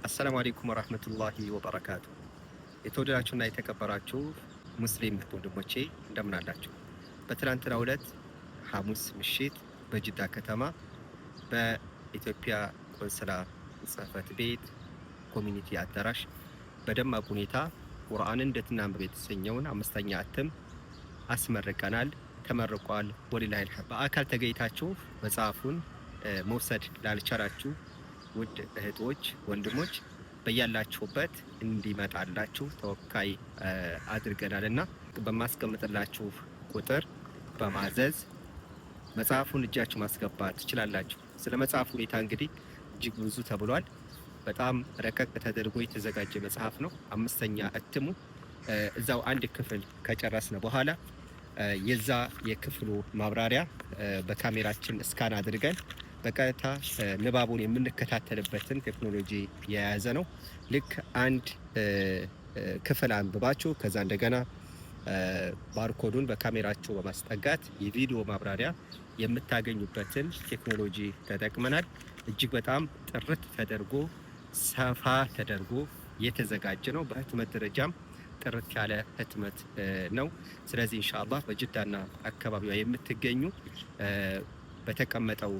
አሰላሙ አለይኩም ወራህመቱላሂ ወበረካቱ። የተወደዳችሁና የተከበራችሁ ሙስሊም ወንድሞቼ እንደምን አላችሁ? በትናንትናው ዕለት ሐሙስ ምሽት በጅዳ ከተማ በኢትዮጵያ ቆንስላ ጽሕፈት ቤት ኮሚኒቲ አዳራሽ በደማቅ ሁኔታ ቁርአንን እንዴት እናንብብ የተሰኘውን 5ኛ እትም አስመርቀናል። ተመርቋል። ወሊላሂል ሐምድ። በአካል ተገኝታችሁ መጽሐፉን መውሰድ ላልቻላችሁ ውድ እህቶች ወንድሞች በያላችሁበት እንዲመጣላችሁ ተወካይ አድርገናልና በማስቀምጥላችሁ ቁጥር በማዘዝ መጽሐፉን እጃችሁ ማስገባት ትችላላችሁ። ስለ መጽሐፉ ሁኔታ እንግዲህ እጅግ ብዙ ተብሏል። በጣም ረቀቅ ተደርጎ የተዘጋጀ መጽሐፍ ነው። 5ኛ እትሙ እዛው አንድ ክፍል ከጨረስን በኋላ የዛ የክፍሉ ማብራሪያ በካሜራችን እስካን አድርገን በቀጥታ ንባቡን የምንከታተልበትን ቴክኖሎጂ የያዘ ነው። ልክ አንድ ክፍል አንብባችሁ ከዛ እንደገና ባርኮዱን በካሜራችሁ በማስጠጋት የቪዲዮ ማብራሪያ የምታገኙበትን ቴክኖሎጂ ተጠቅመናል። እጅግ በጣም ጥርት ተደርጎ ሰፋ ተደርጎ የተዘጋጀ ነው። በህትመት ደረጃም ጥርት ያለ ህትመት ነው። ስለዚህ ኢንሻአላህ በጅዳና አካባቢዋ የምትገኙ በተቀመጠው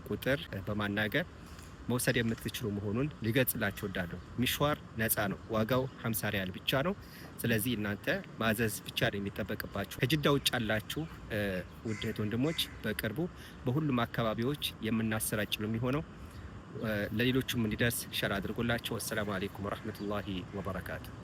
ቁጥር በማናገር መውሰድ የምትችሉ መሆኑን ሊገልጽላችሁ እወዳለሁ። ሚሽዋር ነፃ ነው። ዋጋው 50 ሪያል ብቻ ነው። ስለዚህ እናንተ ማዘዝ ብቻ ነው የሚጠበቅባችሁ። ከጅዳ ውጭ ያላችሁ ውድ እህት ወንድሞች በቅርቡ በሁሉም አካባቢዎች የምናሰራጭ ነው የሚሆነው። ለሌሎቹም እንዲደርስ ሸር አድርጉላቸው። ወሰላሙ አለይኩም ወራህመቱላሂ ወበረካቱ።